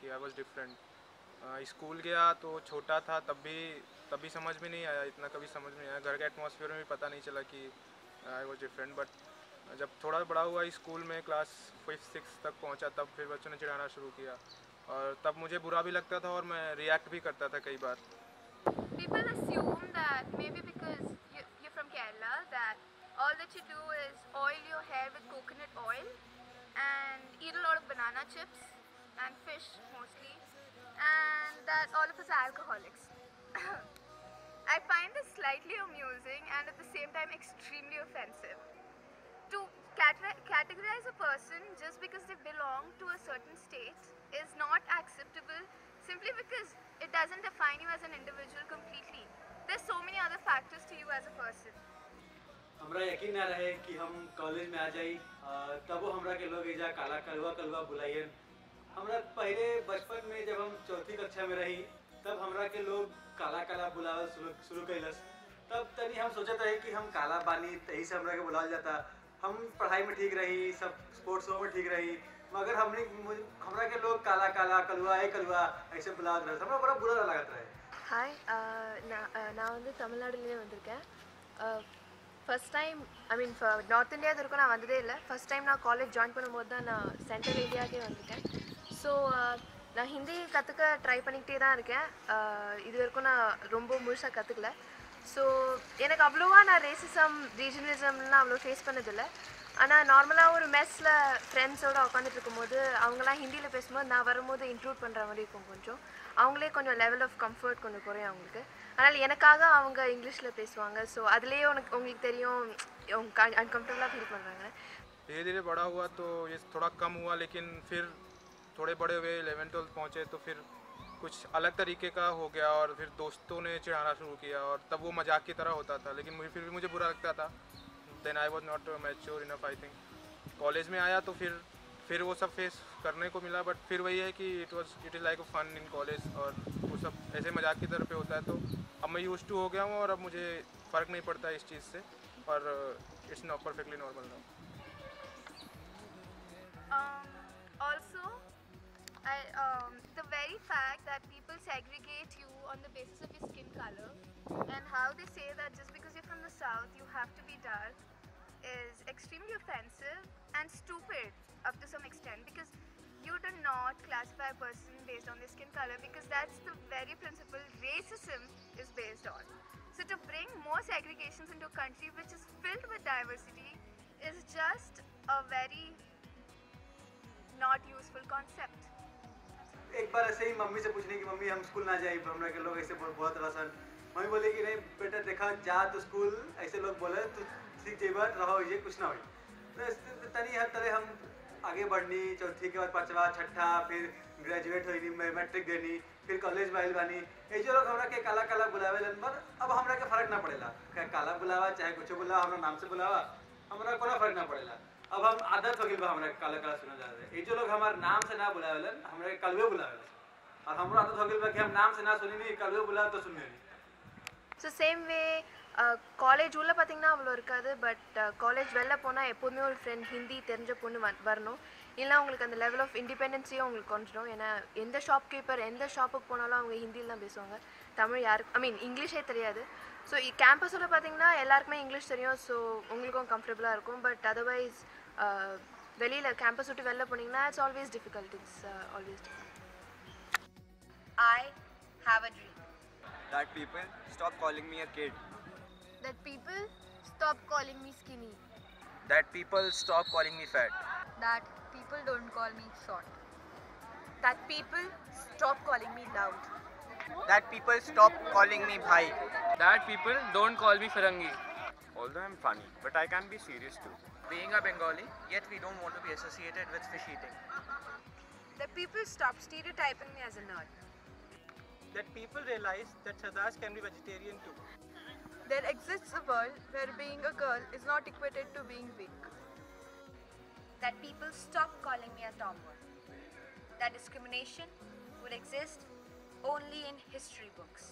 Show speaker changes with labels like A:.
A: कि I was different. School गया तो छोटा था, तभी समझ में नहीं आया, इतना कभी समझ में नहीं आया, घर के एटमॉस्फेयर में भी पता नहीं चला कि आई वॉज डिफरेंट। बट जब थोड़ा बड़ा हुआ स्कूल में क्लास 5-6 तक पहुंचा, तब फिर बच्चों ने चिढ़ाना शुरू किया और तब मुझे बुरा भी लगता था और मैं रिएक्ट भी करता था कई बार।
B: People assume that maybe because you're from Kerala, that all that you do is oil your hair with coconut oil and eat a lot of banana chips and fish mostly, and that all of us are alcoholics. I find this slightly amusing and at the same time extremely offensive. To categorize a person just because they belong to a certain state is not acceptable simply because it doesn't define you as an individual completely. There's so many other factors to you as a person.
C: हमरा यकीन ना रहे कि हम college में आ जाई, तबो हमरा के लोग एजा काला कलवा कलवा बुलाइयन। हमरा पहले बचपन में जब हम चौथी कक्षा में रही, तब हमरा के लोग काला काला बुलावल शुरू कैलस। तब तनी हम सोचत रहे कि हम काला बानी, तही से हमरा के बुलावल जाता। हम पढ़ाई में ठीक रही, सब स्पोर्ट्स में ठीक रही, मगर हमरा के लोग काला काला कलवा कलवा ऐसे बुलावत रहे। हमरा बड़ा बुरा लगत रहे।
D: ஹாய், நான் வந்து தமிழ்நாடுலேயே வந்திருக்கேன். ஃபஸ்ட் டைம் நார்த் இந்தியா வரைக்கும் நான் வந்ததே இல்லை. ஃபஸ்ட் டைம் நான் காலேஜ் ஜாயின் பண்ணும்போது தான் நான் சென்ட்ரல் இந்தியாவுக்கே வந்துட்டேன். ஸோ நான் ஹிந்தி கற்றுக்க ட்ரை பண்ணிக்கிட்டே தான் இருக்கேன். இது வரைக்கும் நான் ரொம்ப முழுசாக கற்றுக்கல. ஸோ எனக்கு அவ்வளோவா நான் ரேசிசம் ரீஜனலிசம்லாம் அவ்வளோ ஃபேஸ் பண்ணதில்லை. ஆனால் நார்மலாக ஒரு மெஸ்ஸில் ஃப்ரெண்ட்ஸோடு உட்காந்துட்டு இருக்கும்போது அவங்களாம் ஹிந்தியில் பேசும்போது நான் வரும்போது இன்க்ளூட் பண்ணுற மாதிரி இருக்கும். கொஞ்சம் அவங்களே கொஞ்சம் லெவல் ஆஃப் கம்ஃபர்ட் கொஞ்சம் குறையும் அவங்களுக்கு. அதனால் எனக்காக அவங்க இங்கிலீஷில் பேசுவாங்க. ஸோ அதுலேயே உங்களுக்கு தெரியும் अनकम्फर्टेबल फील कर रहे हैं.
A: धीरे धीरे बड़ा हुआ तो ये थोड़ा कम हुआ, लेकिन फिर थोड़े बड़े हुए 11th-12th पहुँचे तो फिर कुछ अलग तरीके का हो गया और फिर दोस्तों ने चिढ़ाना शुरू किया और तब वो मजाक की तरह होता था, लेकिन फिर भी मुझे बुरा लगता था. Then I was not mature enough. I think college में आया तो फिर वो सब फेस करने को मिला. बट फिर वही है कि it is like a fun in college और वो सब ऐसे मजाक की तरह पे होता है. तो अब मैं यूज्ड टू हो गया हूँ और अब मुझे फ़र्क नहीं पड़ता इस चीज़ से और it's not perfectly normal now.
B: Also, the very fact that people segregate you on the basis of your skin color and how they say that just because you're from the south you have to be dark is extremely offensive and stupid up to some extent, because you do not classify a person based on their skin color, because that's the very principle racism is based on. So to bring more segregations into a country which is filled with diversity is just a very not useful concept.
C: एक बार ऐसे ही mummy से पूछने की, mummy हम school ना जाए, हमरा के लोग ऐसे बहुत रसन. मम्मी बोले कि नहीं बेटा देखा जा तो स्कूल, ऐसे लोग बोले तो सीख जेबा रहो, ये कुछ ना हो. तो तनी हर तरह हम आगे बढ़नी, चौथी के बाद पांचवा छठा, फिर ग्रेजुएट हुई, मैट्रिक देनी, फिर कॉलेज में आइल बानी. ये जो लोग हमरा के काला काला बुलावे लन, पर अब हमरा के फर्क ना पड़ेला, क्या काला बुलावा चाहे कुछ बुलावा, हमरा नाम से बुलावा, हमरा कोई फर्क ना पड़ेला. अब हम आदत हो गई बा हमरा काला काला सुना जा रहे. ये जो लोग हमारे नाम से ना बुलावेलन, हमरा कलवे बुलावेलन, और हमरा आदत हो गई बा कि हम नाम से ना सुनी नहीं, कलवे बुलावे तो सुनने नहीं.
D: ஸோ சேம் வே காலேஜ் உள்ளே பார்த்திங்கன்னா அவ்வளோ இருக்காது. பட் காலேஜ் வெளில போனால் எப்போதுமே ஒரு ஃப்ரெண்ட் ஹிந்தி தெரிஞ்ச பொண்ணு வரணும். இல்லைனா உங்களுக்கு அந்த லெவல் ஆஃப் இண்டிபெண்டன்ஸையும் உங்களுக்கு கொஞ்சம். ஏன்னா எந்த ஷாப்கீப்பர் எந்த ஷாப்புக்கு போனாலும் அவங்க ஹிந்தியில் தான் பேசுவாங்க. தமிழ் யாருக்கு இங்கிலீஷே தெரியாது. ஸோ கேம்பஸில் பார்த்திங்கன்னா எல்லாருக்குமே இங்கிலீஷ் தெரியும். ஸோ உங்களுக்கும் கம்ஃபர்டபுளாக இருக்கும். பட் அதர்வைஸ் வெளியில் கேம்பஸ் விட்டு வெளில போனீங்கன்னா it's always difficult. It's always difficult.
E: I have a dream.
F: That people stop calling me a kid.
B: That people stop calling me skinny.
F: That people stop calling me fat.
E: That people don't call me short.
B: That people stop calling me loud.
F: That people stop calling me bhai.
G: That people don't call me Farangi.
F: Although I'm funny, but I can be serious too.
G: Being a Bengali, yet we don't want to be associated with fish eating.
B: That people stop stereotyping me as a nerd.
G: That people realize that Sardas can be vegetarian too.
B: There exists a world where being a girl is not equated to being weak.
E: That people stop calling me a tomboy. That discrimination will exist only in history books.